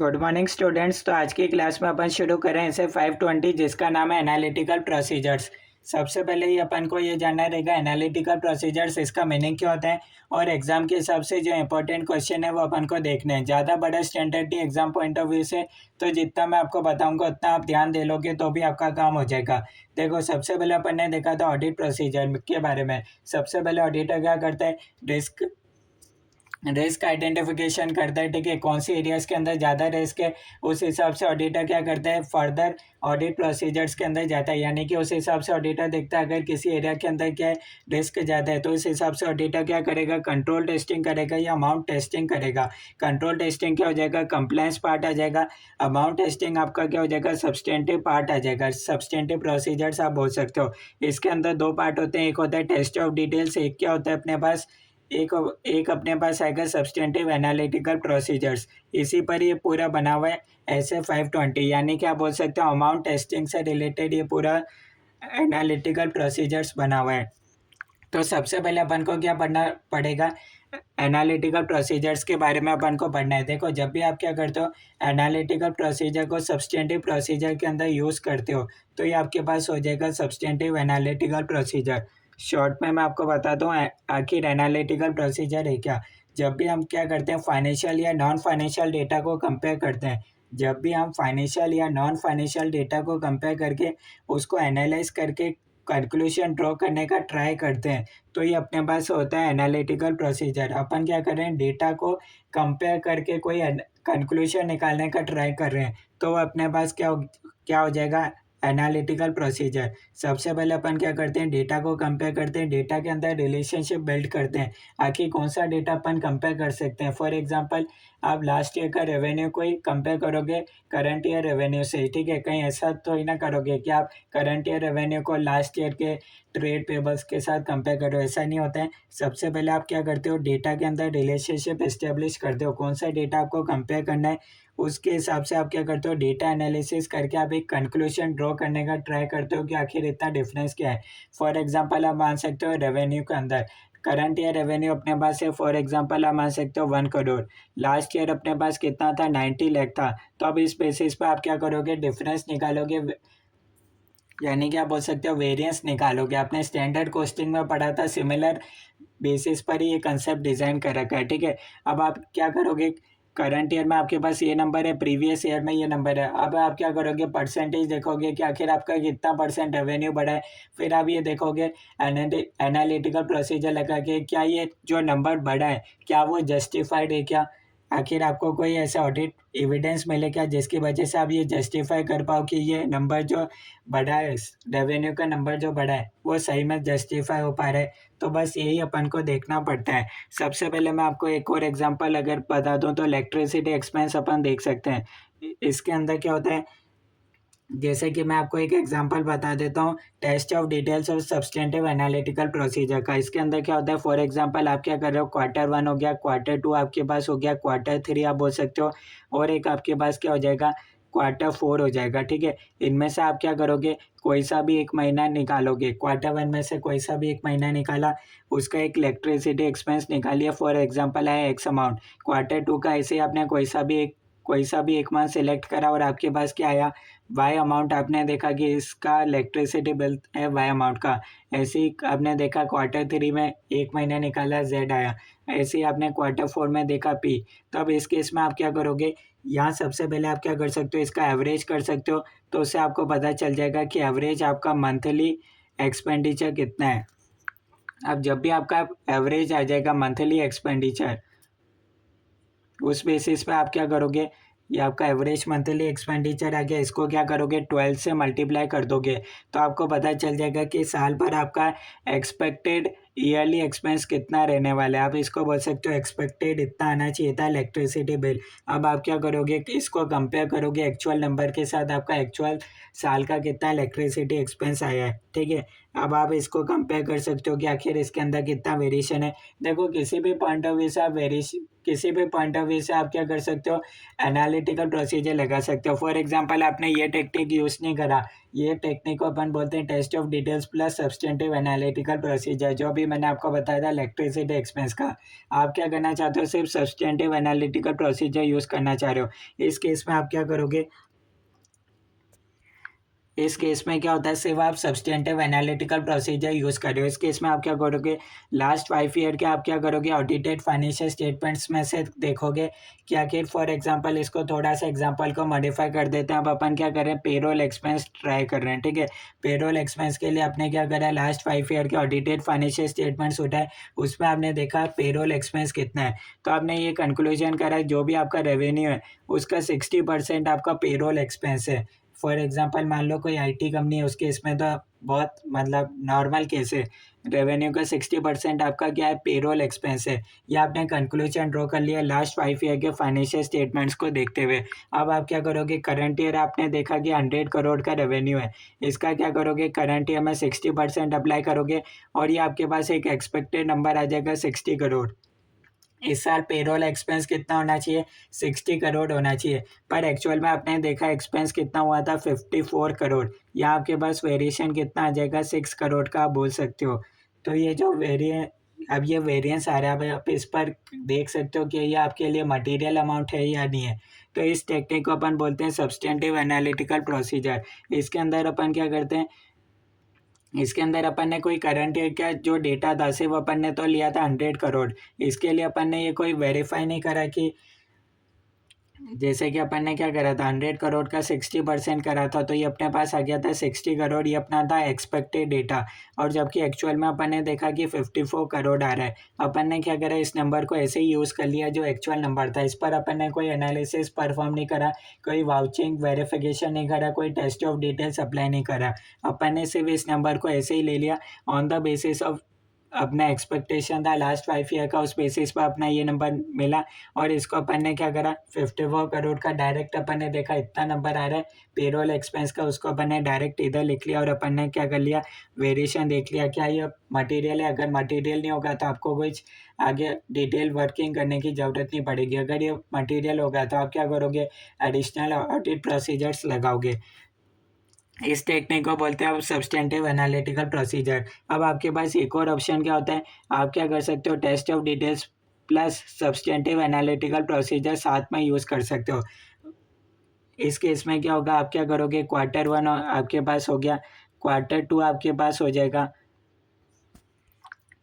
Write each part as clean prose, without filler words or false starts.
Good morning students. तो आज की क्लास में अपन शुरू करें ऐसे 520 जिसका नाम है एनालिटिकल प्रोसीजर्स। सबसे पहले ही अपन को ये जानना रहेगा एनालिटिकल प्रोसीजर्स इसका मीनिंग क्या होता है और एग्जाम के हिसाब से जो इंपॉर्टेंट क्वेश्चन है वो अपन को देखने हैं। ज़्यादा बड़ा standard exam point of view से तो जितना मैं आपको बताऊंगा उतना आप ध्यान दे लोगे तो भी आपका काम हो जाएगा। देखो, सबसे पहले अपन ने देखा था ऑडिट प्रोसीजर के बारे में। सबसे पहले ऑडिटर क्या करता है, रिस्क आइडेंटिफिकेशन करता है। ठीक है, कौन सी एरियाज के अंदर ज़्यादा रिस्क है उस हिसाब से ऑडिटर क्या करता है, फर्दर ऑडिट प्रोसीजर्स के अंदर जाता है। यानी कि उस हिसाब से ऑडिटर देखता है अगर किसी एरिया के अंदर क्या है, रिस्क ज़्यादा है, तो इस हिसाब से ऑडिटर क्या करेगा, कंट्रोल टेस्टिंग करेगा या अमाउंट टेस्टिंग करेगा। कंट्रोल टेस्टिंग क्या हो जाएगा, कंप्लायंस पार्ट आ जाएगा। अमाउंट टेस्टिंग आपका क्या हो जाएगा, सब्सटेंटिव पार्ट आ जाएगा। सब्सटेंटिव प्रोसीजर्स आप बोल सकते हो। इसके अंदर दो पार्ट होते हैं, एक होता है टेस्ट ऑफ डिटेल्स, एक क्या होता है अपने पास, एक एक अपने पास आएगा सब्सटेंटिव एनालिटिकल प्रोसीजर्स। इसी पर ये पूरा बना हुआ है ऐसे 520। यानी कि आप बोल सकते हो अमाउंट टेस्टिंग से रिलेटेड ये पूरा एनालिटिकल प्रोसीजर्स बना हुआ है। तो सबसे पहले अपन को क्या पढ़ना पड़ेगा, एनालिटिकल प्रोसीजर्स के बारे में अपन को पढ़ना है। देखो, जब भी आप क्या करते हो, एनालिटिकल प्रोसीजर को सब्सटेंटिव प्रोसीजर के अंदर यूज़ करते हो तो ये आपके पास हो जाएगा सब्सटेंटिव एनालिटिकल प्रोसीजर। शॉर्ट में मैं आपको बताता हूँ आखिर एनालिटिकल प्रोसीजर है क्या। जब भी हम क्या करते हैं, फाइनेंशियल या नॉन फाइनेंशियल डेटा को कंपेयर करते हैं, जब भी हम फाइनेंशियल या नॉन फाइनेंशियल डेटा को कंपेयर करके उसको एनालाइज करके कंक्लूजन ड्रॉ करने का ट्राई करते हैं, तो ये अपने पास होता है एनालिटिकल प्रोसीजर। अपन क्या कर रहे हैं, डेटा को कंपेयर करके कोई कंक्लूजन निकालने का ट्राई कर रहे हैं, तो अपने पास क्या हो जाएगा, एनालिटिकल प्रोसीजर। सबसे पहले अपन क्या करते हैं, डेटा को कंपेयर करते हैं, डेटा के अंदर रिलेशनशिप बिल्ड करते हैं। आखिर कौन सा डेटा अपन कंपेयर कर सकते हैं। फॉर एग्जांपल, आप लास्ट ईयर का रेवेन्यू को ही कंपेयर करोगे करंट ईयर रेवेन्यू से, ठीक है। कहीं ऐसा तो ही ना करोगे कि आप करंट ईयर रेवेन्यू को लास्ट ईयर के ट्रेड पेबल्स के साथ कंपेयर करो, ऐसा नहीं होता है। सबसे पहले आप क्या करते हो, डेटा के अंदर रिलेशनशिप एस्टेब्लिश करते हो, कौन सा डेटा आपको कंपेयर करना है उसके हिसाब से आप क्या करते हो, डेटा एनालिसिस करके आप एक कंक्लूजन ड्रॉ करने का ट्राई करते हो कि आखिर इतना डिफरेंस क्या है। फॉर एग्जांपल, आप मान सकते हो रेवेन्यू के अंदर करंट ईयर रेवेन्यू अपने पास है, फॉर एग्जांपल आप मान सकते हो 1 करोड़। लास्ट ईयर अपने पास कितना था, 90 लाख था। तो अब इस बेसिस पे आप क्या करोगे, डिफरेंस निकालोगे। यानी कि आप बोल सकते हो वेरिएंस निकालोगे। आपने स्टैंडर्ड कॉस्टिंग में पढ़ा था, सिमिलर बेसिस पर ही ये कंसेप्ट डिज़ाइन कर रखा है, ठीक है। अब आप क्या करोगे, करंट ईयर में आपके पास ये नंबर है, प्रीवियस ईयर में ये नंबर है। अब आप क्या करोगे, परसेंटेज देखोगे कि आखिर आपका कितना परसेंट रेवेन्यू बढ़ा है। फिर आप ये देखोगे एनालिटिकल प्रोसीजर लगा के क्या ये जो नंबर बढ़ा है क्या वो जस्टिफाइड है क्या। आखिर आपको कोई ऐसा ऑडिट एविडेंस मिले क्या जिसकी वजह से आप ये जस्टिफाई कर पाओ कि ये नंबर जो बढ़ा है, रेवेन्यू का नंबर जो बढ़ा है वो सही में जस्टिफाई हो पा रहा है। तो बस यही अपन को देखना पड़ता है। सबसे पहले मैं आपको एक और एग्जांपल अगर बता दूं तो इलेक्ट्रिसिटी एक्सपेंस अपन देख सकते हैं। इसके अंदर क्या होता है, जैसे कि मैं आपको एक एग्जांपल बता देता हूँ, टेस्ट ऑफ डिटेल्स और सब्सटेंटिव एनालिटिकल प्रोसीजर का। इसके अंदर क्या होता है, फॉर एग्जांपल आप क्या कर रहे हो, Q1 हो गया, Q2 आपके पास हो गया, Q3 आप बोल सकते हो, और एक आपके पास क्या हो जाएगा, Q4 हो जाएगा, ठीक है। इनमें से आप क्या करोगे, कोई सा भी एक महीना निकालोगे। Q1 में से कोई सा भी एक महीना निकाला, उसका एक इलेक्ट्रिसिटी एक्सपेंस निकालिए, फॉर एग्जांपल है एक्स अमाउंट। Q2 का ऐसे ही आपने कोई सा भी एक मंथ सेलेक्ट करा और आपके पास क्या आया, वाई अमाउंट। आपने देखा कि इसका इलेक्ट्रिसिटी बिल है वाई अमाउंट का। ऐसे ही आपने देखा Q3 में एक महीने निकाला, जेड आया। ऐसे ही आपने Q4 में देखा, पी। तो अब इस केस में आप क्या करोगे, यहाँ सबसे पहले आप क्या कर सकते हो, इसका एवरेज कर सकते हो। तो उससे आपको पता चल जाएगा कि एवरेज आपका मंथली एक्सपेंडिचर कितना है। अब जब भी आपका एवरेज आ जाएगा मंथली एक्सपेंडिचर, उस बेसिस पे आप क्या करोगे, ये आपका एवरेज मंथली एक्सपेंडिचर आ गया, इसको क्या करोगे, 12 से मल्टीप्लाई कर दोगे। तो आपको पता चल जाएगा कि साल भर आपका एक्सपेक्टेड ईयरली एक्सपेंस कितना रहने वाला है। आप इसको बोल सकते हो एक्सपेक्टेड इतना आना चाहिए था इलेक्ट्रिसिटी बिल। अब आप क्या करोगे कि इसको कंपेयर करोगे एक्चुअल नंबर के साथ, आपका एक्चुअल साल का कितना इलेक्ट्रिसिटी एक्सपेंस आया है, ठीक है। अब आप इसको कंपेयर कर सकते हो कि आखिर इसके अंदर कितना वेरिएशन है। देखो, किसी भी पॉइंट ऑफ व्यू से आप किसी भी पॉइंट ऑफ व्यू से आप क्या कर सकते हो, एनालिटिकल प्रोसीजर लगा सकते हो। फॉर एग्जांपल आपने ये टेक्निक यूज़ नहीं करा, ये टेक्निक को अपन बोलते हैं test of details plus substantive analytical procedure, जो भी मैंने आपको बताया था इलेक्ट्रिसिटी एक्सपेंस का। आप क्या करना चाहते हो, सिर्फ सब्सटेंटिव एनालिटिकल प्रोसीजर यूज़ करना चाह रहे हो। इस केस में आप क्या करोगे, इस केस में क्या होता है, सिर्फ आप सब्सटेंटिव एनालिटिकल प्रोसीजर यूज़ कर रहे हो। इस केस में आप क्या करोगे, लास्ट 5 ईयर के आप क्या करोगे, ऑडिटेड फाइनेंशियल स्टेटमेंट्स में से देखोगे क्या कि फॉर एग्जांपल इसको थोड़ा सा एग्जांपल को मॉडिफाई कर देते हैं। अब अपन क्या कर रहे हैं, पेरोल एक्सपेंस ट्राई कर रहे हैं, ठीक है। पेरोल एक्सपेंस के लिए आपने क्या करा, लास्ट 5 ईयर के ऑडिटेड फाइनेंशियल स्टेटमेंट्स उठाए, उसमें आपने देखा पेरोल एक्सपेंस कितना है। तो आपने ये कंक्लूजन करा जो भी आपका रेवेन्यू है उसका 60% आपका पेरोल एक्सपेंस है। फॉर एग्जांपल मान लो कोई आईटी कंपनी है, उसके इसमें तो बहुत मतलब नॉर्मल केस है, रेवेन्यू का 60% आपका क्या है, पेरोल एक्सपेंस है। ये आपने कंक्लूजन ड्रॉ कर लिया लास्ट 5 ईयर के फाइनेंशियल स्टेटमेंट्स को देखते हुए। अब आप क्या करोगे, करंट ईयर आपने देखा कि 100 करोड़ का रेवेन्यू है, इसका क्या करोगे, करंट ईयर में 60% अप्लाई करोगे और ये आपके पास एक एक्सपेक्टेड नंबर आ जाएगा 60 करोड़। इस साल पेरोल एक्सपेंस कितना होना चाहिए, 60 करोड़ होना चाहिए, पर एक्चुअल में आपने देखा एक्सपेंस कितना हुआ था, 54 करोड़। या आपके पास वेरिएशन कितना आ जाएगा, 6 करोड़ का आप बोल सकते हो। तो ये जो अब ये वेरिएंस आ रहा है, आप इस पर देख सकते हो कि ये आपके लिए मटेरियल अमाउंट है या नहीं है। तो इस टेक्निक को अपन बोलते हैं सब्सटेंटिव एनालिटिकल प्रोसीजर। इसके अंदर अपन क्या करते हैं, इसके अंदर अपन ने कोई करंट ईयर का जो डेटा था सिर्फ अपन ने तो लिया था 100 करोड़। इसके लिए अपन ने ये कोई वेरीफाई नहीं करा कि जैसे कि अपन ने क्या करा था, 100 करोड़ का 60% करा था, तो ये अपने पास आ गया था 60 करोड़, ये अपना था एक्सपेक्टेड डेटा। और जबकि एक्चुअल में अपन ने देखा कि 54 करोड़ आ रहा है। अपन ने क्या करा, इस नंबर को ऐसे ही यूज़ कर लिया जो एक्चुअल नंबर था। इस पर अपन ने कोई एनालिसिस परफॉर्म नहीं करा, कोई वाउचिंग वेरिफिकेशन नहीं करा, कोई टेस्ट ऑफ डिटेल्स अप्लाई नहीं करा। अपन ने सिर्फ इस नंबर को ऐसे ही ले लिया ऑन द बेसिस ऑफ अपना एक्सपेक्टेशन था लास्ट 5 ईयर का, उस बेसिस पर अपना ये नंबर मिला। और इसको अपन ने क्या करा, 54 करोड़ का डायरेक्ट अपन ने देखा इतना नंबर आ रहा है पेरोल एक्सपेंस का, उसको अपन ने डायरेक्ट इधर लिख लिया और अपन ने क्या कर लिया, वेरिएशन देख लिया क्या ये मटेरियल है। अगर मटेरियल नहीं होगा तो आपको कुछ आगे डिटेल वर्किंग करने की ज़रूरत नहीं पड़ेगी। अगर ये मटेरियल होगा तो आप क्या करोगे, एडिशनल ऑडिट प्रोसीजर्स लगाओगे। इस टेक्निक को बोलते हैं अब सब्सटेंटिव एनालिटिकल प्रोसीजर। अब आपके पास एक और ऑप्शन क्या होता है, आप क्या कर सकते हो, test of details plus substantive analytical procedure साथ में यूज़ कर सकते हो। इस केस में क्या होगा, आप क्या करोगे, Q1 आपके पास हो गया, Q2 आपके पास हो जाएगा,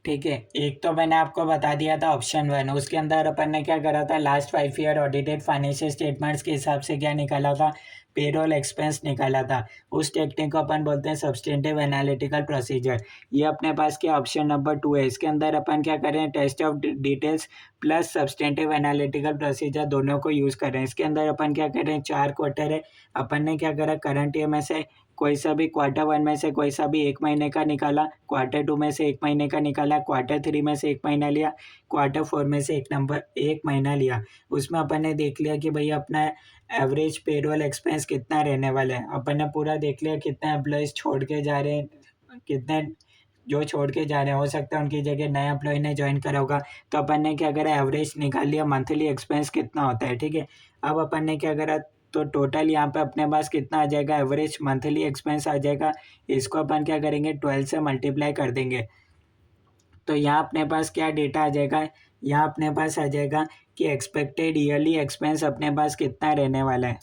ठीक है। एक तो मैंने आपको बता दिया था ऑप्शन 1, उसके अंदर अपन ने क्या करा था, last 5 year audited financial statements के हिसाब से क्या निकाला था, पेरोल एक्सपेंस निकाला था। उस टेक्निक को अपन बोलते हैं सब्सटेंटिव एनालिटिकल प्रोसीजर। ये अपने पास क्या ऑप्शन नंबर 2 है, इसके अंदर अपन क्या कर रहे हैं, test of details plus substantive analytical procedure दोनों को यूज़ कर रहे हैं। इसके अंदर अपन क्या कर रहे हैं, 4 क्वार्टर है, अपन ने क्या करा, करंट ईयर में से कोई सा भी Q1 में से कोई सा भी 1 महीने का निकाला, Q2 में से 1 महीने का निकाला, Q3 में से 1 महीना लिया, Q4 में से एक महीना लिया। उसमें अपन ने देख लिया कि भैया अपना एवरेज पेरोल एक्सपेंस कितना रहने वाला है। अपन ने पूरा देख लिया कितने एम्प्लॉयज़ छोड़ के जा रहे हैं, कितने जो छोड़ के जा रहे हैं, हो सकता है उनकी जगह नया एम्प्लॉय ने ज्वाइन करा होगा। तो अपन ने क्या करा, एवरेज निकाल लिया मंथली एक्सपेंस कितना होता है, ठीक है। अब अपन ने क्या करा, तो टोटल यहाँ पे अपने पास कितना आ जाएगा, एवरेज मंथली एक्सपेंस आ जाएगा। इसको अपन क्या करेंगे, 12 से मल्टीप्लाई कर देंगे। तो यहाँ अपने पास क्या डेटा आ जाएगा, यहाँ अपने पास आ जाएगा कि एक्सपेक्टेड ईयरली एक्सपेंस अपने पास कितना रहने वाला है।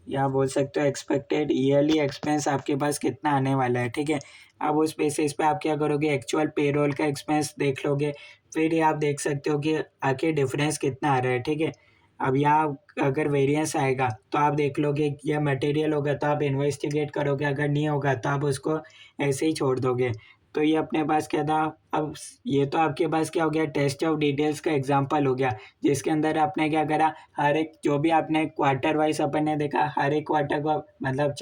या बोल सकते हो एक्सपेक्टेड ईयरली एक्सपेंस आपके पास कितना आने वाला है, ठीक है। अब उस बेसिस पे आप क्या करोगे, एक्चुअल पेरोल का एक्सपेंस देख लोगे, फिर ये आप देख सकते हो कि आखिर डिफरेंस कितना आ रहा है, ठीक है। अब यहाँ अगर वेरिएंस आएगा तो आप देख लोगे कि यह मटेरियल होगा तो आप इन्वेस्टिगेट करोगे, अगर नहीं होगा तो आप उसको ऐसे ही छोड़ दोगे। तो ये अपने पास क्या था, अब ये तो आपके पास क्या हो गया, टेस्ट ऑफ डिटेल्स का एग्जांपल हो गया, जिसके अंदर आपने क्या करा, हर एक जो भी आपने क्वार्टर वाइज अपन ने देखा, हर एक क्वार्टर को मतलब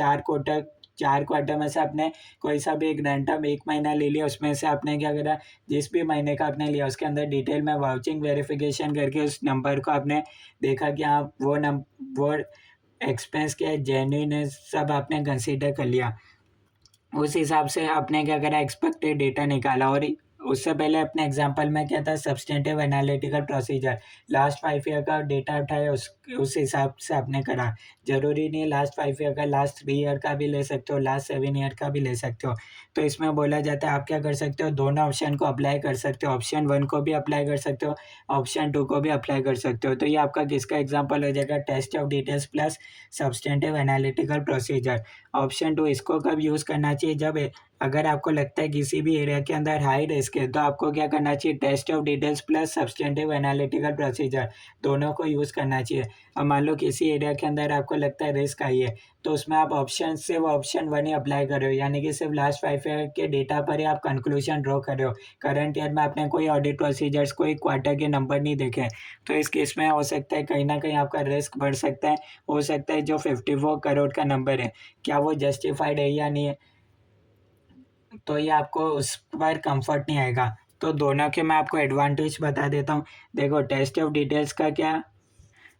4 क्वार्टर में से आपने कोई सा भी एक रैंडम 1 महीना ले लिया, उसमें से आपने क्या करा, जिस भी महीने का आपने लिया उसके अंदर डिटेल में वाउचिंग वेरिफिकेशन करके उस नंबर को आपने देखा कि हाँ वो एक्सपेंस क्या है, जेन्युइन है, सब आपने कंसीडर कर लिया। उस हिसाब से आपने क्या करा, एक्सपेक्टेड डेटा निकाला। और उससे पहले अपने एग्जांपल में क्या था, substantive analytical procedure, last 5 year का डेटा उठाया, उस हिसाब से आपने करा। ज़रूरी नहीं लास्ट 5 ईयर का, लास्ट 3 ईयर का भी ले सकते हो, लास्ट 7 ईयर का भी ले सकते हो। तो इसमें बोला जाता है आप क्या कर सकते हो, दोनों ऑप्शन को अप्लाई कर सकते हो, ऑप्शन 1 को भी अप्लाई कर सकते हो, ऑप्शन 2 को भी अप्लाई कर सकते हो। तो ये आपका किसका एग्जाम्पल हो जाएगा, test of details plus substantive analytical procedure. Option 2 इसको कब यूज़ करना चाहिए, जब अगर आपको लगता है किसी भी एरिया के अंदर हाई रिस्क है, तो आपको क्या करना चाहिए, test of details plus substantive analytical procedure दोनों को यूज़ करना चाहिए। अब मान लो किसी एरिया के अंदर आपको लगता है रिस्क आई है, तो उसमें आप सिर्फ ऑप्शन 1 ही अप्लाई कर रहे हो, यानी कि सिर्फ लास्ट 5 ईयर के डेटा पर ही आप कंक्लूजन ड्रॉ कर रहे हो। करंट ईयर में आपने कोई ऑडिट प्रोसीजर्स, कोई क्वार्टर के नंबर नहीं देखे, तो इस केस में हो सकता है कहीं ना कहीं आपका रिस्क बढ़ सकता है। हो सकता है जो 54 करोड़ का नंबर है, क्या वो जस्टिफाइड है या नहीं है, तो ये आपको उस पर कंफर्ट नहीं आएगा। तो दोनों के मैं आपको एडवांटेज बता देता हूँ। देखो, टेस्ट ऑफ डिटेल्स का क्या,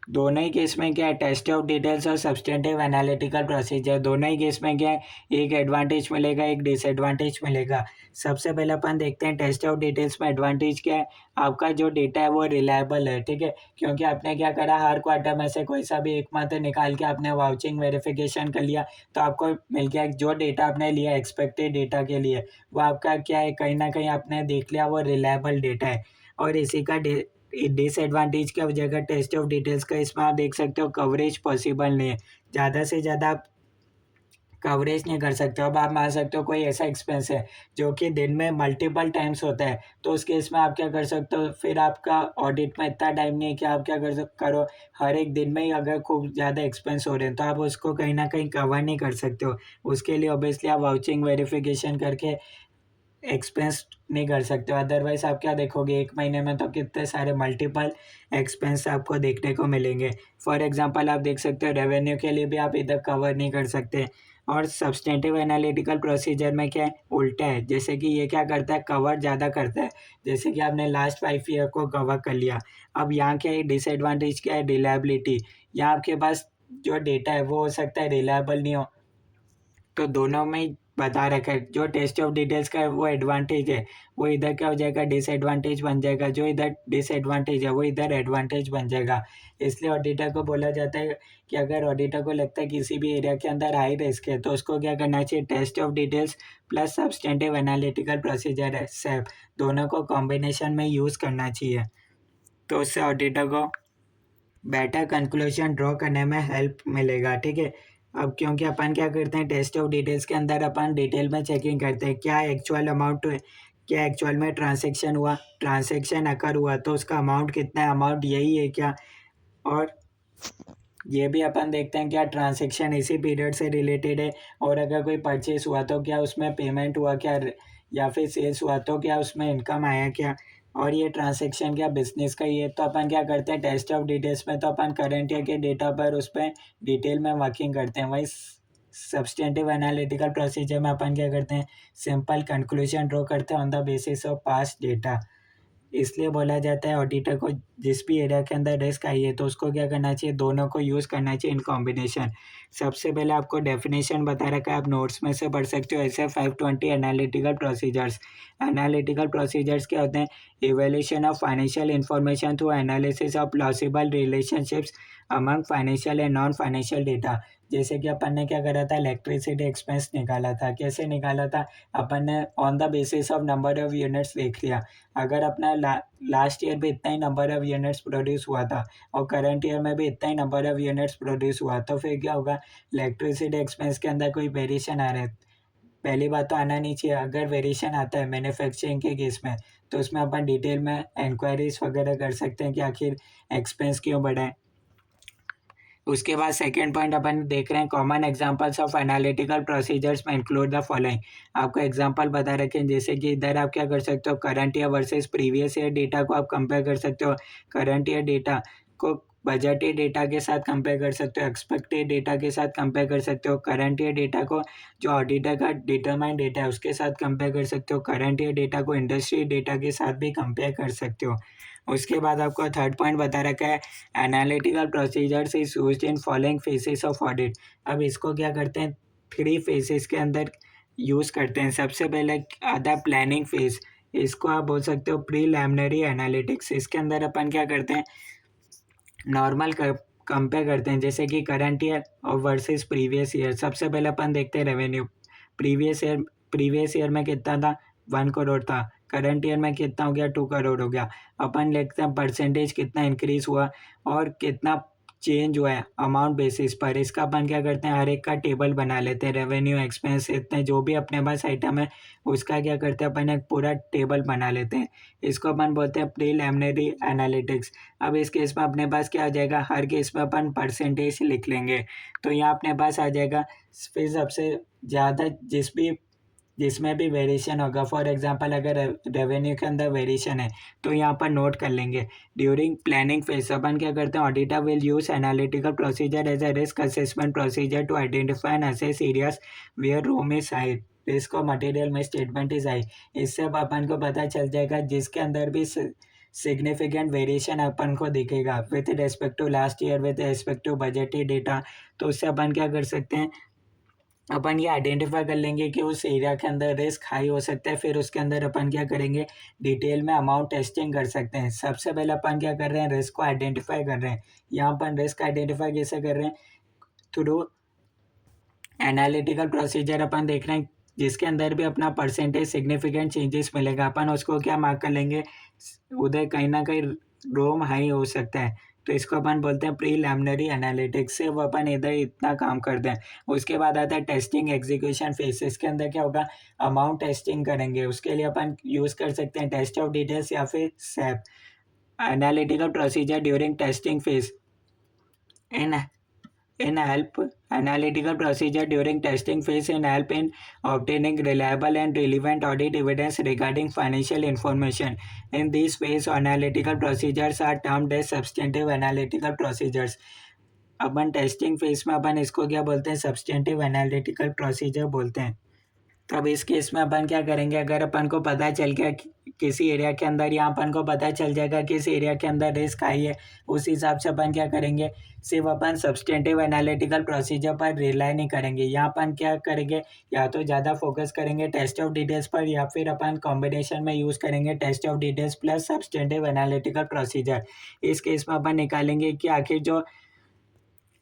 दोनों ही केस में क्या है, टेस्ट ऑफ डिटेल्स और सब्सटेंटिव एनालिटिकल प्रोसीजर, दोनों ही केस में क्या है, एक एडवांटेज मिलेगा, एक डिसएडवांटेज मिलेगा। सबसे पहले अपन देखते हैं टेस्ट ऑफ डिटेल्स में एडवांटेज क्या है। आपका जो डेटा है वो रिलायबल है, ठीक है, क्योंकि आपने क्या करा, हर क्वार्टर में से कोई सा भी एक मंथ निकाल के आपने वाउचिंग वेरिफिकेशन कर लिया, तो आपको मिल गया जो डेटा आपने लिया एक्सपेक्टेड डेटा के लिए, वो आपका क्या है, कहीं ना कहीं आपने देख लिया वो रिलायबल डेटा है। और इसी का डिसएडवांटेज क्या हो जाएगा टेस्ट ऑफ डिटेल्स का, इसमें आप देख सकते हो कवरेज पॉसिबल नहीं है, ज़्यादा से ज़्यादा आप कवरेज नहीं कर सकते हो। अब आप मान सकते हो कोई ऐसा एक्सपेंस है जो कि दिन में मल्टीपल टाइम्स होता है, तो उस केस में आप क्या कर सकते हो, फिर आपका ऑडिट में इतना टाइम नहीं है कि आप क्या करो, हर एक दिन में ही अगर खूब ज़्यादा एक्सपेंस हो रहे हैं तो आप उसको कहीं ना कहीं कवर नहीं कर सकते हो। उसके लिए ऑब्वियसली आप वाउचिंग वेरिफिकेशन करके एक्सपेंस नहीं कर सकते हो। अदरवाइज आप क्या देखोगे, एक महीने में तो कितने सारे मल्टीपल एक्सपेंस आपको देखने को मिलेंगे। फॉर एग्जांपल आप देख सकते हो रेवेन्यू के लिए भी आप इधर कवर नहीं कर सकते। और सब्सटेंटिव एनालिटिकल प्रोसीजर में क्या है, उल्टा है, जैसे कि ये क्या करता है, कवर ज़्यादा करता है, जैसे कि आपने लास्ट 5 ईयर को कवर कर लिया। अब यहाँ क्या है, डिसएडवांटेज क्या है, रिलायबिलिटी। यहाँ आपके पास जो डेटा है वो हो सकता है रिलायबल नहीं हो, तो दोनों में ही बता रखा है। जो टेस्ट ऑफ डिटेल्स का है वो एडवांटेज है, वो इधर क्या हो जाएगा, डिसएडवांटेज बन जाएगा, जो इधर डिसएडवांटेज है वो इधर एडवांटेज बन जाएगा। इसलिए ऑडिटर को बोला जाता है कि अगर ऑडिटर को लगता है किसी भी एरिया के अंदर हाई रिस्क है, तो उसको क्या करना चाहिए, test of details plus substantive analytical procedure है सेफ, दोनों को कॉम्बिनेशन में यूज़ करना चाहिए। तो उससे ऑडिटर को बेटर कंक्लूजन ड्रॉ करने में हेल्प मिलेगा, ठीक है। अब क्योंकि अपन क्या करते हैं, टेस्ट ऑफ डिटेल्स के अंदर अपन डिटेल में चेकिंग करते हैं, क्या एक्चुअल अमाउंट है, क्या एक्चुअल में ट्रांजैक्शन हुआ, ट्रांजैक्शन अकर हुआ तो उसका अमाउंट कितना है, अमाउंट यही है क्या। और ये भी अपन देखते हैं क्या ट्रांजैक्शन इसी पीरियड से रिलेटेड है, और अगर कोई परचेस हुआ तो क्या उसमें पेमेंट हुआ क्या, या फिर सेल्स हुआ तो क्या उसमें इनकम आया क्या, और ये ट्रांजैक्शन क्या बिजनेस का ही है। तो अपन क्या करते हैं, टेस्ट ऑफ डिटेल्स में तो अपन करंट ईयर के डेटा पर उस पर डिटेल में वर्किंग करते हैं, वही सब्सटेंटिव एनालिटिकल प्रोसीजर में अपन क्या करते हैं, सिंपल कंक्लूजन ड्रॉ करते हैं on the basis of past data. इसलिए बोला जाता है ऑडिटर को जिस भी एरिया के अंदर रिस्क आई है तो उसको क्या करना चाहिए, दोनों को यूज़ करना चाहिए इन कॉम्बिनेशन। सबसे पहले आपको डेफिनेशन बता रखा है, आप नोट्स में से पढ़ सकते हो, ऐसे 520 एनालिटिकल प्रोसीजर्स। एनालिटिकल प्रोसीजर्स क्या होते हैं, evaluation of financial information through analysis of plausible relationships among financial and non financial data. जैसे कि अपन ने क्या करा था, इलेक्ट्रिसिटी एक्सपेंस निकाला था, कैसे निकाला था, अपन ने on the basis of number of units देख लिया। अगर अपना लास्ट ईयर भी इतना ही नंबर ऑफ यूनिट्स प्रोड्यूस हुआ था और करंट ईयर में भी इतना ही नंबर ऑफ यूनिट्स प्रोड्यूस हुआ, तो फिर क्या होगा, इलेक्ट्रिसिटी एक्सपेंस के अंदर कोई वेरिएशन आ रहा है, पहली बात तो आना नहीं चाहिए। अगर वेरिएशन आता है मैन्युफैक्चरिंग के केस में, तो उसमें अपन डिटेल में इंक्वायरीज वगैरह कर सकते हैं कि आखिर एक्सपेंस क्यों बढ़ा है। उसके बाद सेकेंड पॉइंट अपन देख रहे हैं, common examples of analytical procedures में इंक्लूड द फॉलोइंग। आपको एग्जांपल बता रखे हैं, जैसे कि इधर आप क्या कर सकते हो, current year versus previous year data को आप कंपेयर कर सकते हो, करंट ईयर डेटा को बजटेड डेटा के साथ कंपेयर कर सकते हो, एक्सपेक्टेड डेटा के साथ कंपेयर कर सकते हो, करंट ईयर डेटा को जो ऑडिटर का डिटरमाइंड डेटा है उसके साथ कंपेयर कर सकते हो, करंट ईयर डेटा को इंडस्ट्री डेटा के साथ भी कंपेयर कर सकते हो। उसके बाद आपको थर्ड पॉइंट बता रखा है, analytical procedures is used in following faces of audit. अब इसको क्या करते हैं, 3 फेसेस के अंदर यूज़ करते हैं। सबसे पहले आता है प्लानिंग फेज, इसको आप बोल सकते हो प्रीलिमिनरी एनालिटिक्स। इसके अंदर अपन क्या करते हैं, नॉर्मल कंपेयर करते हैं, जैसे कि करंट ईयर और वर्सेस प्रीवियस ईयर। सबसे पहले अपन देखते हैं रेवेन्यू। प्रीवियस ईयर में कितना था, 1 करोड़ था। करंट ईयर में कितना हो गया, 2 करोड़ हो गया। अपन लिखते हैं परसेंटेज कितना इंक्रीज हुआ और कितना चेंज हुआ है अमाउंट बेसिस पर। इसका अपन क्या करते हैं, हर एक का टेबल बना लेते हैं, रेवेन्यू एक्सपेंस इतने जो भी अपने पास आइटम है उसका क्या करते हैं अपन एक पूरा टेबल बना लेते हैं। इसको अपन बोलते हैं प्रीलिमिनरी एनालिटिक्स। अब इस केस में अपने पास क्या आ जाएगा, हर केस में अपन परसेंटेज लिख लेंगे। तो यहाँ अपने पास आ जाएगा फिर सबसे ज़्यादा जिसमें भी वेरिएशन होगा। फॉर एग्जांपल अगर रेवेन्यू के अंदर वेरिएशन है तो यहाँ पर नोट कर लेंगे। ड्यूरिंग प्लानिंग फेज अपन क्या करते हैं, auditor will use analytical procedure as a risk assessment procedure to identify and assess areas where room is high, risk of material misstatement is high. इससे अब अपन को पता चल जाएगा जिसके अंदर भी सिग्निफिकेंट वेरिएशन अपन को दिखेगा with respect to last year, with respect to budgetary data. तो उससे अपन क्या कर सकते हैं, अपन ये आइडेंटिफाई कर लेंगे कि उस एरिया के अंदर रिस्क हाई हो सकता है। फिर उसके अंदर अपन क्या करेंगे, डिटेल में अमाउंट टेस्टिंग कर सकते हैं। सबसे पहले अपन क्या कर रहे हैं, रिस्क को आइडेंटिफाई कर रहे हैं। यहाँ अपन रिस्क आइडेंटिफाई कैसे कर रहे हैं, थ्रू एनालिटिकल प्रोसीजर अपन देख रहे हैं जिसके अंदर भी अपना परसेंटेज सिग्निफिकेंट चेंजेस मिलेगा। अपन उसको क्या मार्क कर लेंगे, उधर कहीं ना कहीं रोम हाई हो सकता है। तो इसको अपन बोलते हैं प्रीलिमिनरी एनालिटिक्स। से वो अपन इधर इतना काम करते हैं। उसके बाद आता है टेस्टिंग एग्जीक्यूशन फेज। इसके अंदर क्या होगा, अमाउंट टेस्टिंग करेंगे। उसके लिए अपन यूज़ कर सकते हैं टेस्ट ऑफ डिटेल्स या फिर SAP. Analytical procedure during testing phase in help analytical procedure during testing phase in help in obtaining reliable and relevant audit evidence regarding financial information. In this phase analytical procedures are termed as substantive analytical procedures. Upon testing phase में अपन इसको क्या बोलते हैं, substantive analytical procedure बोलते हैं। तब इस case में अपन क्या करेंगे, अगर अपन को पता चल गया किसी एरिया के अंदर, या अपन को पता चल जाएगा किस एरिया के अंदर रिस्क आई है, उस हिसाब से अपन क्या करेंगे, सिर्फ अपन सब्सटेंटिव एनालिटिकल प्रोसीजर पर रिलाई नहीं करेंगे। यहाँ अपन क्या करेंगे, या तो ज़्यादा फोकस करेंगे टेस्ट ऑफ डिटेल्स पर, या फिर अपन कॉम्बिनेशन में यूज़ करेंगे test of details plus substantive analytical procedure. इस केस में अपन निकालेंगे कि आखिर जो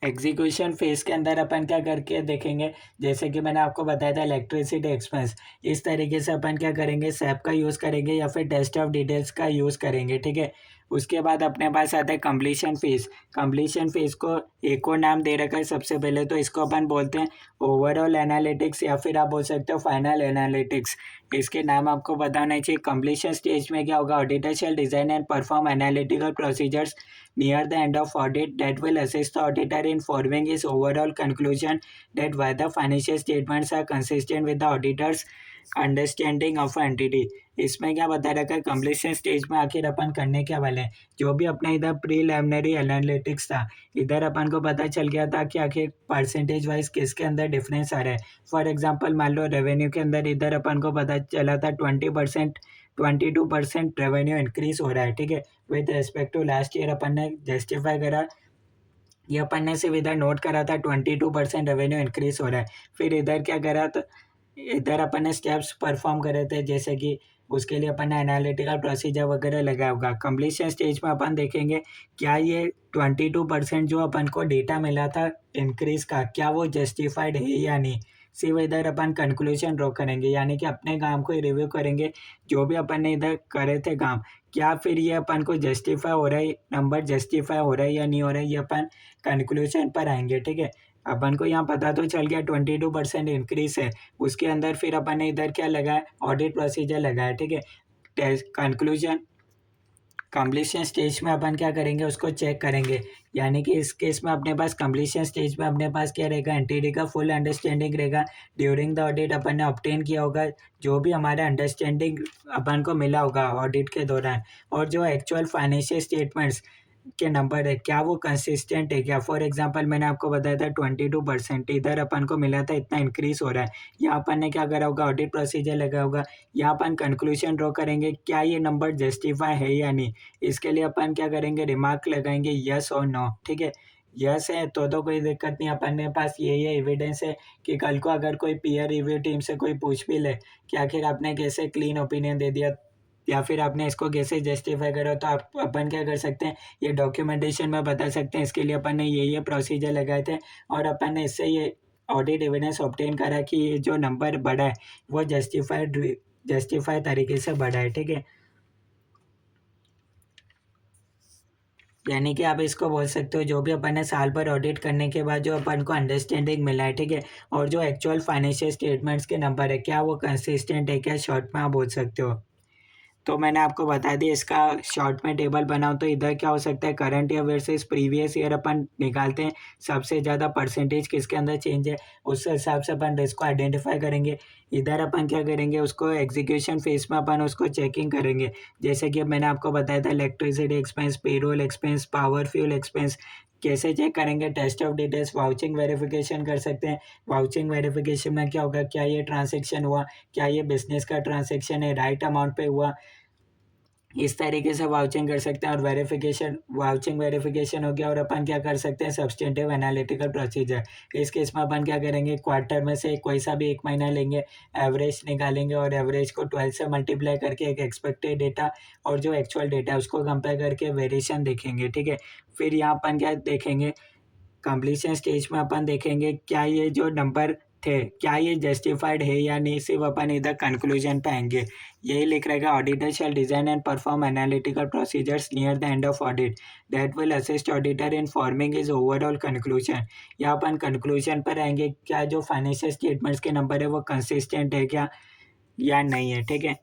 एग्जीक्यूशन फेज के अंदर अपन क्या करके देखेंगे, जैसे कि मैंने आपको बताया था इलेक्ट्रिसिटी एक्सपेंस। इस तरीके से अपन क्या करेंगे, सैप का यूज़ करेंगे या फिर टेस्ट ऑफ डिटेल्स का यूज़ करेंगे, ठीक है। उसके बाद अपने पास आता है कंप्लीशन फेज। कंप्लीशन फेज को एक और नाम दे रखा है सबसे पहले, तो इसको अपन बोलते हैं ओवरऑल एनालिटिक्स या फिर आप बोल सकते हो फाइनल एनालिटिक्स। इसके नाम आपको पता होना चाहिए। कंप्लीशन स्टेज में क्या होगा, auditor shall design and perform analytical procedures near the end of audit that will assist the auditor in forming his overall conclusion that whether financial statements are consistent with the auditor's understanding of entity. इसमें क्या बता रखा है, completion stage में आखिर अपन करने क्या वाले हैं। जो भी अपने इधर प्रीलिमिनरी एनालिटिक्स था, इधर अपन को पता चल गया था कि आखिर परसेंटेज वाइज किसके अंदर डिफरेंस आ रहा है। फॉर एग्जांपल मान लो रेवेन्यू के अंदर इधर अपन को पता चला था 22% रेवेन्यू इंक्रीज हो रहा है, ठीक है, with respect to last year. अपन ने जस्टिफाई करा, ये अपन ने सिर्फ इधर नोट करा था 22% रेवेन्यू इंक्रीज हो रहा है। फिर इधर क्या करा, तो इधर अपन ने स्टेप्स परफॉर्म करे थे, जैसे कि उसके लिए अपन ने एनालिटिकल प्रोसीजर वगैरह लगाया होगा। कंप्लीशन स्टेज में अपन देखेंगे क्या ये 22% जो अपन को डेटा मिला था इंक्रीज का, क्या वो जस्टिफाइड है या नहीं। सिर्फ इधर अपन कंक्लूजन ड्रॉ करेंगे, यानी कि अपने काम को ही रिव्यू करेंगे, जो भी अपन ने इधर करे थे काम, क्या फिर ये अपन को जस्टिफाई हो रहा है, नंबर जस्टिफाई हो रहा है या नहीं हो रहा है, ये अपन कंक्लूजन पर आएंगे, ठीक है। अपन को यहाँ पता तो चल गया 22% इंक्रीज है। उसके अंदर फिर अपन ने इधर क्या लगाया, ऑडिट प्रोसीजर लगाया, ठीक है। कंक्लूजन कंप्लीशन स्टेज में अपन क्या करेंगे, उसको चेक करेंगे। यानी कि इस केस में अपने पास कंप्लीशन स्टेज में अपने पास क्या रहेगा, एंटिटी का फुल अंडरस्टैंडिंग रहेगा। ड्यूरिंग द ऑडिट अपन ने ऑब्टेन किया होगा जो भी हमारा अंडरस्टैंडिंग अपन को मिला होगा ऑडिट के दौरान, और जो एक्चुअल फाइनेंशियल स्टेटमेंट्स के नंबर है क्या वो कंसिस्टेंट है क्या। फॉर एग्जांपल मैंने आपको बताया था 22%, इधर अपन को मिला था इतना इंक्रीज हो रहा है। यहाँ अपन ने क्या करा होगा, ऑडिट प्रोसीजर लगा होगा। यहाँ अपन कंक्लूजन ड्रॉ करेंगे क्या ये नंबर जस्टिफाई है या नहीं। इसके लिए अपन क्या करेंगे, रिमार्क लगाएंगे यस और नो, ठीक है। यस है तो कोई दिक्कत नहीं, अपन के पास ये एविडेंस है कि कल को अगर कोई पीयर रिव्यू टीम से कोई पूछ भी ले कि आखिर आपने कैसे क्लीन ओपिनियन दे दिया, या फिर आपने इसको कैसे जस्टिफाई करा, तो आप अपन क्या कर सकते हैं, ये डॉक्यूमेंटेशन में बता सकते हैं। इसके लिए अपन ने ये प्रोसीजर लगाए थे और अपन ने इससे ये ऑडिट एविडेंस ऑब्टेन करा कि ये जो नंबर बढ़ा है वो जस्टिफाई तरीके से बढ़ा है, ठीक है। यानी कि आप इसको बोल सकते हो जो भी अपन ने साल भर ऑडिट करने के बाद जो अपन को अंडरस्टैंडिंग मिला है, ठीक है, और जो एक्चुअल फाइनेंशियल स्टेटमेंट्स के नंबर है क्या वो कंसिस्टेंट है क्या, शॉर्ट में आप बोल सकते हो। तो मैंने आपको बता दिया, इसका शॉर्ट में टेबल बनाओ तो इधर क्या हो सकता है, current year versus previous year अपन निकालते हैं, सबसे ज़्यादा परसेंटेज किसके अंदर चेंज है उस हिसाब से अपन रिस्क को आइडेंटिफाई करेंगे। इधर अपन क्या करेंगे, उसको एग्जीक्यूशन फेज में अपन उसको चेकिंग करेंगे। जैसे कि अब मैंने आपको बताया था electricity expense, payroll expense, power fuel expense. कैसे चेक करेंगे, test of details, vouching verification कर सकते हैं। वाउचिंग वेरिफिकेशन में क्या होगा, क्या ये ट्रांजेक्शन हुआ, क्या ये बिजनेस का ट्रांजेक्शन है, राइट अमाउंट पे हुआ, इस तरीके से वाउचिंग कर सकते हैं। और वाउचिंग वेरिफिकेशन हो गया, और अपन क्या कर सकते हैं, सब्सटेंटिव एनालिटिकल प्रोसीजर। इस केस में अपन क्या करेंगे, क्वार्टर में से कोई सा भी एक महीना लेंगे, एवरेज निकालेंगे और एवरेज को 12 से मल्टीप्लाई करके एक एक्सपेक्टेड डेटा और जो एक्चुअल डेटा है उसको कंपेयर करके वेरिएशन देखेंगे, ठीक है। फिर यहाँ अपन क्या देखेंगे, कंप्लीशन स्टेज में अपन देखेंगे क्या ये जो नंबर थे क्या ये जस्टिफाइड है या नहीं, सिर्फ अपन इधर कंक्लूजन पे आएंगे। यही लिख रहेगा, auditor shall design and perform analytical procedures near the end of audit that will assist auditor in forming is overall conclusion. यहाँ अपन कंक्लूजन पर आएंगे, क्या जो फाइनेंशियल स्टेटमेंट्स के नंबर है वो कंसिस्टेंट है क्या या नहीं है, ठीक है।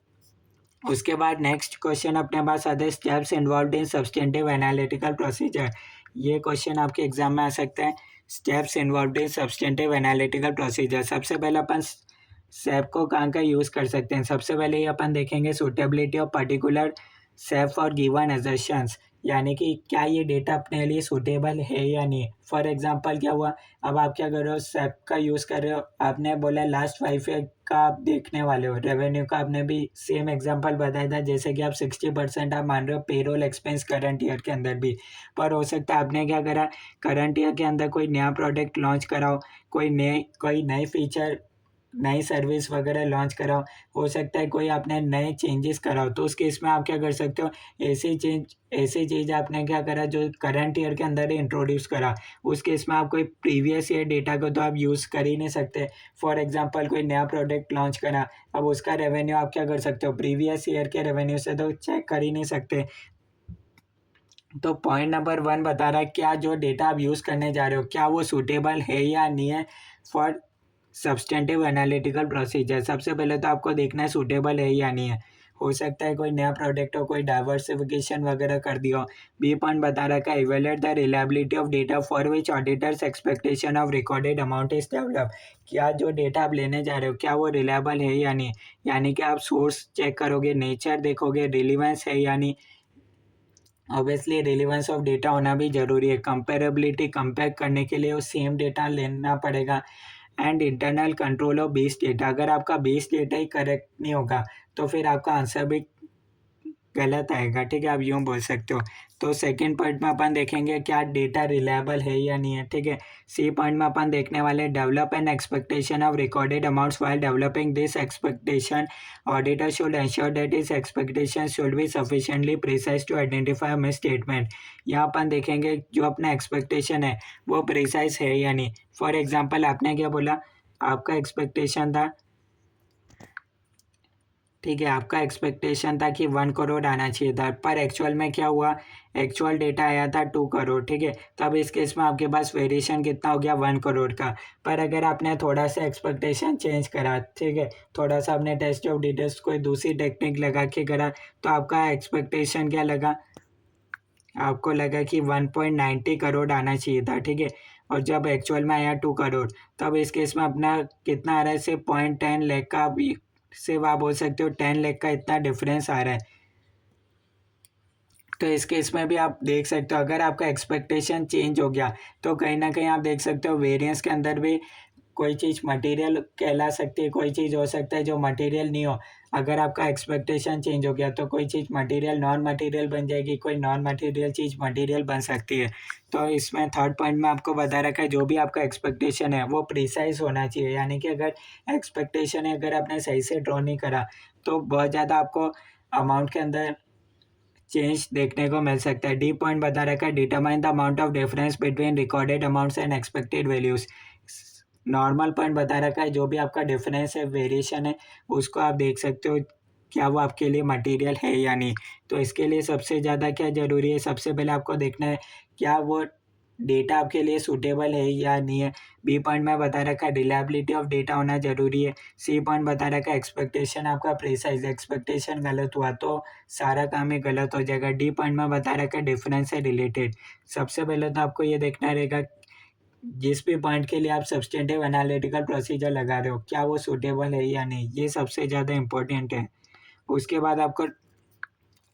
उसके बाद नेक्स्ट क्वेश्चन अपने पास आते हैं, steps involve in substantive analytical procedure. ये क्वेश्चन आपके एग्जाम में आ सकता है, steps involve in substantive analytical procedure. सबसे पहले अपन सेप को कहाँ का यूज़ कर सकते हैं, सबसे पहले ही अपन देखेंगे suitability of particular SAP for given assertions, यानी कि क्या ये डेटा अपने लिए सूटेबल है या नहीं। फॉर एग्जांपल क्या हुआ, अब आप क्या कर रहे हो, सेप का यूज़ कर रहे हो, आपने बोला लास्ट 5 ईयर का आप देखने वाले हो, रेवेन्यू का आपने भी सेम एग्जांपल बताया था, जैसे कि आप 60% आप मान रहे हो पेरोल एक्सपेंस करंट ईयर के अंदर भी। पर हो सकता है आपने क्या करा, करंट ईयर के अंदर कोई नया प्रोडक्ट लॉन्च कराओ, कोई नई फीचर, नई सर्विस वगैरह लॉन्च कराओ, हो सकता है कोई आपने नए चेंजेस कराओ, तो उस केस में आप क्या कर सकते हो, ऐसी चीज़ आपने क्या करा जो करंट ईयर के अंदर ही इंट्रोड्यूस करा, उस केस में आप कोई प्रीवियस ईयर डेटा को तो आप यूज़ कर ही नहीं सकते। फॉर एग्जांपल कोई नया प्रोडक्ट लॉन्च करा, अब उसका रेवेन्यू आप क्या कर सकते हो, प्रीवियस ईयर के रेवेन्यू से तो चेक कर ही नहीं सकते। तो पॉइंट नंबर 1 बता रहा है, क्या जो डेटा आप यूज़ करने जा रहे हो क्या वो सूटेबल है या नहीं है फॉर सब्सटेंटिव एनालिटिकल प्रोसीजर। सबसे पहले तो आपको देखना है सूटेबल है या नहीं है। हो सकता है कोई नया प्रोडक्ट हो, कोई डाइवर्सिफिकेशन वगैरह कर दिया हो। बी पॉइंट बता रखा है, evaluate the reliability of data for which auditors expectation of recorded amount is develop. क्या जो डेटा आप लेने जा रहे हो क्या वो रिलायबल है या नहीं, यानी कि आप सोर्स चेक करोगे, नेचर देखोगे, रिलीवेंस है या नहीं। ऑब्वियसली रिलीवेंस ऑफ डेटा होना भी ज़रूरी है, कंपेरेबिलिटी कंपेयर करने के लिए वो सेम डेटा लेना पड़ेगा। And internal control of base data, अगर आपका बेस डेटा ही करेक्ट नहीं होगा तो फिर आपका आंसर भी गलत आएगा, ठीक है, आप यूँ बोल सकते हो। तो सेकंड पॉइंट में अपन देखेंगे क्या डेटा रिलायबल है या नहीं है, ठीक है। सी पॉइंट में अपन देखने वाले, develop an expectation of recorded amounts while developing this expectation auditor should ensure that इस expectation should be sufficiently precise to identify misstatement. यहाँ अपन देखेंगे जो अपना एक्सपेक्टेशन है वो प्रिसाइज है या नहीं। फॉर एग्जाम्पल आपने क्या बोला, आपका एक्सपेक्टेशन था, ठीक है, आपका एक्सपेक्टेशन था कि 1 करोड़ आना चाहिए था, पर एक्चुअल में क्या हुआ, एक्चुअल डेटा आया था 2 करोड़, ठीक है। तब इस केस में आपके पास वेरिएशन कितना हो गया, 1 करोड़ का। पर अगर आपने थोड़ा सा एक्सपेक्टेशन चेंज करा, ठीक है, थोड़ा सा आपने टेस्ट ऑफ डिटेल्स कोई दूसरी टेक्निक लगा के करा, तो आपका एक्सपेक्टेशन क्या लगा, आपको लगा कि 1.90 करोड़ आना चाहिए था, ठीक है। और जब एक्चुअल में आया 2 करोड़, तब इस केस में अपना कितना आ रहा है, सिर्फ 0.10 लाख का भी, सिर्फ आप बोल सकते हो 10 लाख का इतना डिफरेंस आ रहा है। तो इस केस में भी आप देख सकते हो, अगर आपका एक्सपेक्टेशन चेंज हो गया तो कहीं ना कहीं आप देख सकते हो वेरिएंस के अंदर भी कोई चीज़ मटेरियल कहला सकती है, कोई चीज़ हो सकता है जो मटेरियल नहीं हो। अगर आपका एक्सपेक्टेशन चेंज हो गया तो कोई चीज़ मटेरियल नॉन मटेरियल बन जाएगी, कोई नॉन मटेरियल चीज़ मटेरियल बन सकती है। तो इसमें थर्ड पॉइंट में आपको बता रखा है, जो भी आपका एक्सपेक्टेशन है वो प्रिसाइज होना चाहिए, यानी कि अगर एक्सपेक्टेशन है, अगर आपने सही से ड्रॉ नहीं करा तो बहुत ज़्यादा आपको अमाउंट के अंदर चेंज देखने को मिल सकता है। डी पॉइंट बता रखा है, determine the amount of difference between recorded amounts and expected values. Normal point बता रखा है, जो भी आपका डिफरेंस है, वेरिएशन है, उसको आप देख सकते हो क्या वो आपके लिए मटेरियल है या नहीं। तो इसके लिए सबसे ज़्यादा क्या ज़रूरी है, सबसे पहले आपको देखना है क्या वो डेटा आपके लिए सूटेबल है या नहीं है। बी पॉइंट में बता रखा है रिलायबिलिटी ऑफ डेटा होना ज़रूरी है। सी पॉइंट बता रखा है एक्सपेक्टेशन आपका प्रिसाइज, एक्सपेक्टेशन गलत हुआ तो सारा काम ही गलत हो जाएगा। डी पॉइंट में बता रखा है डिफरेंस है रिलेटेड। सबसे पहले तो आपको ये देखना रहेगा जिस भी पॉइंट के लिए आप सब्सटेंटिव एनालिटिकल प्रोसीजर लगा रहे हो क्या वो सूटेबल है या नहीं, ये सबसे ज़्यादा इम्पोर्टेंट है। उसके बाद आपको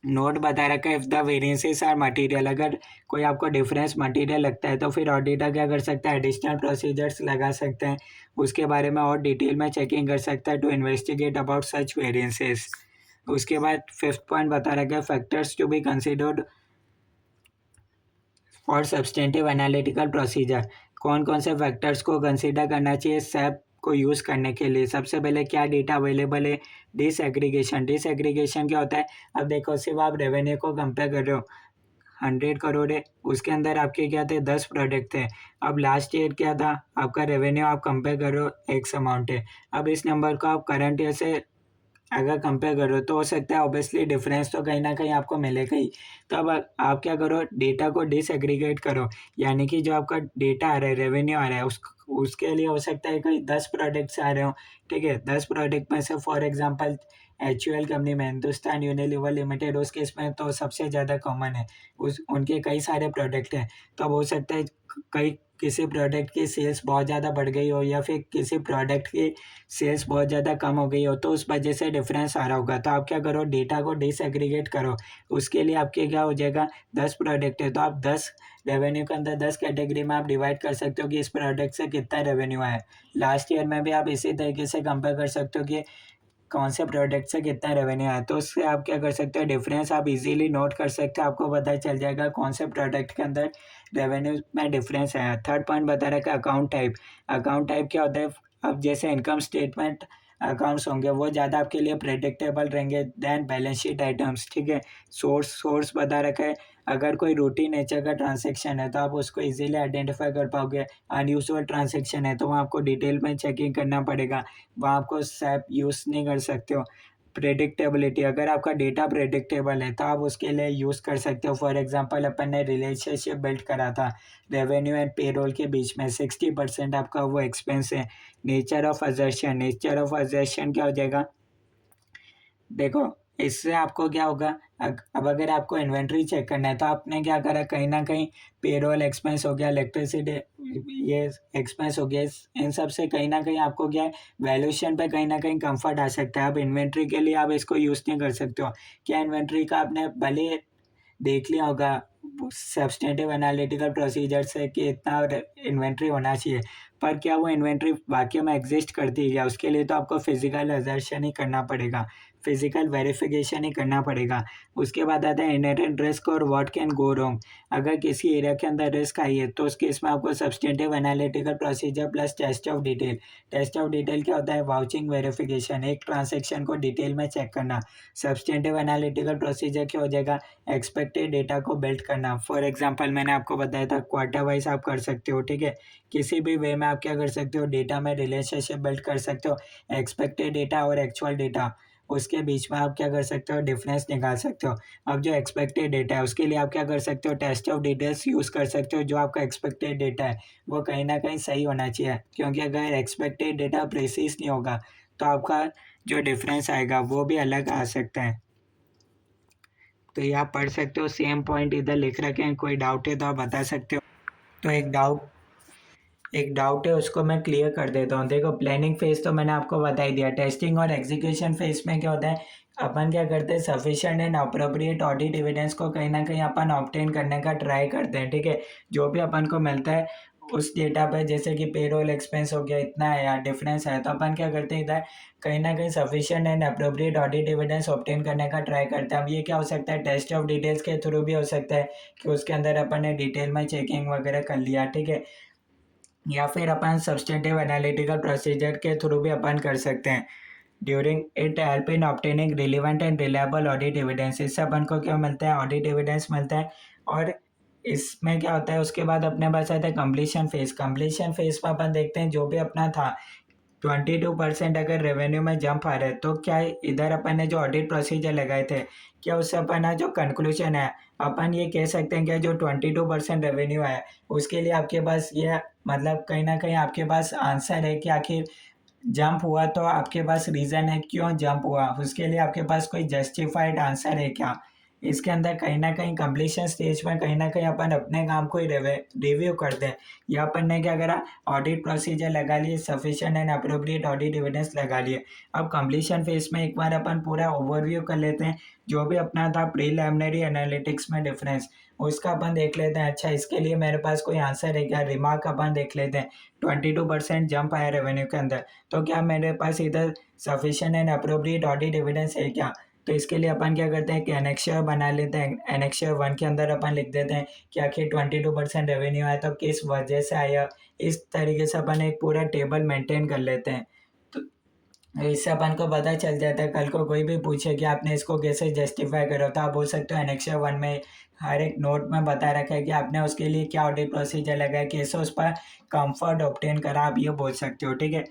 नोट बता रखा है if the variances are material, अगर कोई आपको डिफरेंस मटेरियल लगता है तो फिर ऑडिटर क्या कर सकता है, एडिशनल प्रोसीजर्स लगा सकते हैं, उसके बारे में और डिटेल में चेकिंग कर सकता है to investigate about such variances. उसके बाद फिफ्थ पॉइंट बता रखा है फैक्टर्स टू बी कंसिडर्ड और सब्सटेंटिव एनालिटिकल प्रोसीजर, कौन कौन से फैक्टर्स को कंसीडर करना चाहिए सैप को यूज़ करने के लिए। सबसे पहले क्या डेटा अवेलेबल है, डिसएग्रीगेशन। डिसएग्रीगेशन क्या होता है, अब देखो सिर्फ आप रेवेन्यू को कंपेयर कर रहे हो, 100 करोड़ है, उसके अंदर आपके क्या थे, 10 प्रोडक्ट थे। अब लास्ट ईयर क्या था आपका रेवेन्यू, आप कंपेयर कर रहे हो एक्स अमाउंट है। अब इस नंबर को आप करंट ईयर से अगर कंपेयर करो तो हो सकता है ऑब्वियसली डिफरेंस तो कहीं ना कहीं आपको मिलेगा ही। तो अब आप क्या करो, डेटा को डिसएग्रीगेट करो, यानी कि जो आपका डेटा आ रहा है, रेवेन्यू आ रहा है, उसके लिए हो सकता है कोई 10 प्रोडक्ट्स आ रहे हो, ठीक है। 10 प्रोडक्ट में से फॉर एग्जांपल HUL कंपनी में हिंदुस्तान यूनिलीवर लिमिटेड, उस केस में तो सबसे ज़्यादा कॉमन है, उस उनके कई सारे प्रोडक्ट हैं। तो अब हो सकता है कई किसी प्रोडक्ट की सेल्स बहुत ज़्यादा बढ़ गई हो या फिर किसी प्रोडक्ट की सेल्स बहुत ज़्यादा कम हो गई हो, तो उस वजह से डिफरेंस आ रहा होगा। तो आप क्या करो, डेटा को डिसएग्रीगेट करो। उसके लिए आपके क्या हो जाएगा, 10 प्रोडक्ट है तो आप 10 रेवेन्यू के अंदर 10 कैटेगरी में आप डिवाइड कर सकते हो कि इस प्रोडक्ट से कितना रेवेन्यू आया। लास्ट ईयर में भी आप इसी तरीके से कंपेयर कर सकते हो कि कौन से प्रोडक्ट से कितना रेवेन्यू आया। तो उससे आप क्या कर सकते हो, डिफरेंस आप इजीली नोट कर सकते हो, आपको पता चल जाएगा कौन से प्रोडक्ट के अंदर रेवेन्यू में डिफरेंस आया। थर्ड पॉइंट बता रहा है कि अकाउंट टाइप। अकाउंट टाइप क्या होता है, अब जैसे इनकम स्टेटमेंट अकाउंट्स होंगे वो ज़्यादा आपके लिए प्रेडिक्टेबल रहेंगे देन बैलेंस शीट आइटम्स, ठीक है। सोर्स बता रखा है, अगर कोई रूटीन नेचर का ट्रांजैक्शन है तो आप उसको इजीली आइडेंटिफाई कर पाओगे। अनयूजुअल ट्रांजैक्शन है तो वहाँ आपको डिटेल में चेकिंग करना पड़ेगा, वहाँ आपको सैप यूज़ नहीं कर सकते हो। प्रेडिक्टेबिलिटी, अगर आपका डेटा प्रेडिक्टेबल है तो आप उसके लिए यूज़ कर सकते हो। फॉर एग्जांपल अपन ने रिलेशनशिप बिल्ड करा था रेवेन्यू एंड पेरोल के बीच में, 60% आपका वो एक्सपेंस है। नेचर ऑफ अजर्शन, नेचर ऑफ अजर्शन क्या हो जाएगा, देखो इससे आपको क्या होगा, अब अगर आपको इन्वेंट्री चेक करना है तो आपने क्या करा, कहीं ना कहीं पेरोल एक्सपेंस हो गया, इलेक्ट्रिसिटी ये एक्सपेंस हो गया, इन सब से कहीं ना कहीं आपको क्या है, वैल्यूएशन पे कहीं ना कहीं कंफर्ट आ सकता है। अब इन्वेंट्री के लिए आप इसको यूज़ नहीं कर सकते हो। क्या इन्वेंट्री का आपने भले देख लिया होगा सब्सटेंटिव एनालिटिकल प्रोसीजर से कि इतना इन्वेंट्री होना चाहिए, पर क्या वो इन्वेंट्री वाकई में एग्जिस्ट करती है क्या, उसके लिए तो आपको फिजिकल अजर्शन ही करना पड़ेगा, फिजिकल वेरिफिकेशन ही करना पड़ेगा। उसके बाद आता है इनहेरेंट रिस्क और व्हाट कैन गो रॉन्ग। अगर किसी एरिया के अंदर रिस्क आई है तो उस केस में आपको substantive analytical procedure plus test of detail. Test of detail क्या होता है, वाउचिंग वेरिफिकेशन, एक ट्रांजेक्शन को डिटेल में चेक करना। सब्सटेंटिव एनालिटिकल प्रोसीजर क्या हो जाएगा, एक्सपेक्टेड डेटा को बिल्ड करना। फॉर एग्जांपल मैंने आपको बताया था क्वार्टर वाइज आप कर सकते हो, ठीक है। किसी भी वे में आप क्या कर सकते हो, डेटा में रिलेशनशिप बिल्ड कर सकते हो, एक्सपेक्टेड डेटा और एक्चुअल डेटा, उसके बीच में आप क्या कर सकते हो, डिफरेंस निकाल सकते हो। अब जो एक्सपेक्टेड डेटा है उसके लिए आप क्या कर सकते हो, टेस्ट ऑफ डिटेल्स यूज़ कर सकते हो। जो आपका एक्सपेक्टेड डेटा है वो कहीं ना कहीं सही होना चाहिए, क्योंकि अगर एक्सपेक्टेड डेटा प्रेसिस नहीं होगा तो आपका जो डिफरेंस आएगा वो भी अलग आ सकता है। तो ये आप पढ़ सकते हो, सेम पॉइंट इधर लिख रखे हैं, कोई डाउट है तो आप बता सकते हो। तो एक डाउट है उसको मैं क्लियर कर देता हूँ। देखो प्लानिंग फेज तो मैंने आपको बता ही दिया, टेस्टिंग और एग्जीक्यूशन फेज में क्या होता है, अपन क्या करते हैं, sufficient and appropriate audit evidence को कहीं ना कहीं अपन ऑब्टेन करने का ट्राई करते हैं, ठीक है। जो भी अपन को मिलता है उस डेटा पे, जैसे कि पेरोल एक्सपेंस हो गया इतना है या डिफरेंस है, तो अपन क्या करते हैं इधर कहीं ना कहीं sufficient and appropriate audit evidence obtain करने का ट्राई करते हैं। अब ये क्या हो सकता है, टेस्ट ऑफ डिटेल्स के थ्रू भी हो सकता है कि उसके अंदर अपन ने डिटेल में चेकिंग वगैरह कर लिया, ठीक है। या फिर अपन सब्सटेंटिव एनालिटिकल प्रोसीजर के थ्रू भी अपन कर सकते हैं। During it help in obtaining relevant and reliable audit evidence. इससे अपन को क्या मिलता है, ऑडिट एविडेंस मिलता है। और इसमें क्या होता है, उसके बाद अपने पास आता है कंप्लीशन फेज। कंप्लीशन फेज में अपन देखते हैं जो भी अपना था 22% अगर रेवेन्यू में जंप आ रहा है तो क्या इधर अपन ने जो ऑडिट प्रोसीजर लगाए थे, क्या उससे अपन ना जो कंक्लूजन है, अपन ये कह सकते हैं कि जो 22% रेवेन्यू है उसके लिए आपके पास ये मतलब कहीं ना कहीं आपके पास आंसर है कि आखिर जंप हुआ, तो आपके पास रीज़न है क्यों जंप हुआ, उसके लिए आपके पास कोई जस्टिफाइड आंसर है क्या। इसके अंदर कहीं ना कहीं कंप्लीशन स्टेज में कहीं ना कहीं अपन अपने काम को ही रिव्यू करते हैं, या अपन ने क्या करा, ऑडिट प्रोसीजर लगा लिए, sufficient and appropriate audit evidence लगा लिए। अब कंप्लीशन फेज में एक बार अपन पूरा ओवरव्यू कर लेते हैं, जो भी अपना था प्रीलिमिनरी एनालिटिक्स में डिफरेंस, उसका अपन देख लेते हैं। अच्छा, इसके लिए मेरे पास कोई आंसर है क्या, रिमार्क अपन देख लेते हैं। 22% जंप आया रेवेन्यू के अंदर, तो क्या मेरे पास इधर sufficient and appropriate audit evidence है क्या। तो इसके लिए अपन क्या करते हैं कि एनेक्शर बना लेते हैं। एनेक्शर 1 के अंदर अपन लिख देते हैं कि आखिर 22% रेवेन्यू आया तो किस वजह से आया। इस तरीके से अपन एक पूरा टेबल मेंटेन कर लेते हैं। तो इससे अपन को पता चल जाता है, कल को कोई भी पूछे कि आपने इसको कैसे जस्टिफाई करो, तो आप बोल सकते हो एनेक्शर 1 में हर एक नोट में बता रखा है कि आपने उसके लिए क्या ऑडिट प्रोसीजर लगाया, कैसे उस पर कंफर्ट ऑब्टेन करा, आप ये बोल सकते हो। ठीक है,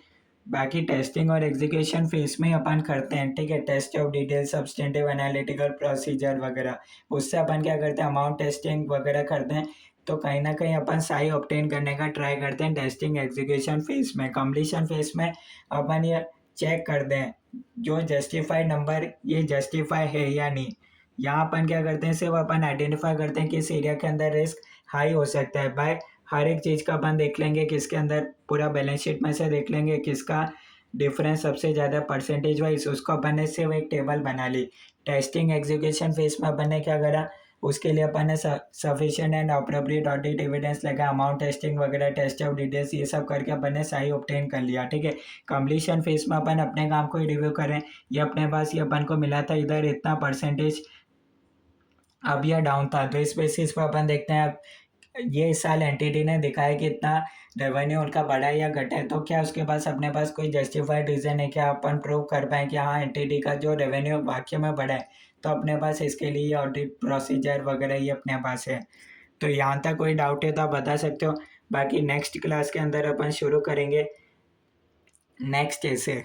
बाकी टेस्टिंग और एग्जीक्यूशन फेज में ही अपन करते हैं। ठीक है, test of detail, substantive analytical procedure वगैरह, उससे अपन क्या करते हैं, अमाउंट टेस्टिंग वगैरह करते हैं। तो कहीं ना कहीं अपन सही ऑब्टेन करने का ट्राई करते हैं टेस्टिंग एग्जीक्यूशन फेज में। कंप्लीशन फेज में अपन ये चेक कर दें जो जस्टिफाइड नंबर ये जस्टिफाई है या नहीं। यहाँ अपन क्या करते हैं, सिर्फ अपन आइडेंटिफाई करते हैं कि इस एरिया के अंदर रिस्क हाई हो सकता है। बाय हर एक चीज़ का अपन देख लेंगे, किसके अंदर पूरा बैलेंस शीट में से देख लेंगे किसका डिफरेंस सबसे ज़्यादा परसेंटेज वाइज, उसको अपन ने सिर्फ एक टेबल बना ली। टेस्टिंग एग्जीक्यूशन फेज में अपन ने क्या करा, उसके लिए अपन ने sufficient and appropriate audit evidence लगा, अमाउंट टेस्टिंग वगैरह, टेस्ट ऑफ डिटेल्स, ये सब करके अपन ने सही ऑब्टेन कर लिया। ठीक है, कंप्लीशन फेज में अपन अपने काम को ही रिव्यू करें, ये अपने पास ये अपन को मिला था इधर इतना परसेंटेज, अब यह डाउन था, तो इस बेसिस पर अपन देखते हैं अब ये इस साल एनटीटी ने दिखाया कि इतना रेवेन्यू उनका बढ़ा है या घटा है, तो क्या उसके पास अपने पास कोई जस्टिफाइड रीज़न है क्या, अपन प्रूव कर पाए कि हाँ एनटीटी का जो रेवेन्यू वाकई में बढ़ा है, तो अपने पास इसके लिए ऑडिट प्रोसीजर वगैरह ये अपने पास है। तो यहाँ तक कोई डाउट है तो आप बता सकते हो। बाकी नेक्स्ट क्लास के अंदर अपन शुरू करेंगे नेक्स्ट ऐसे।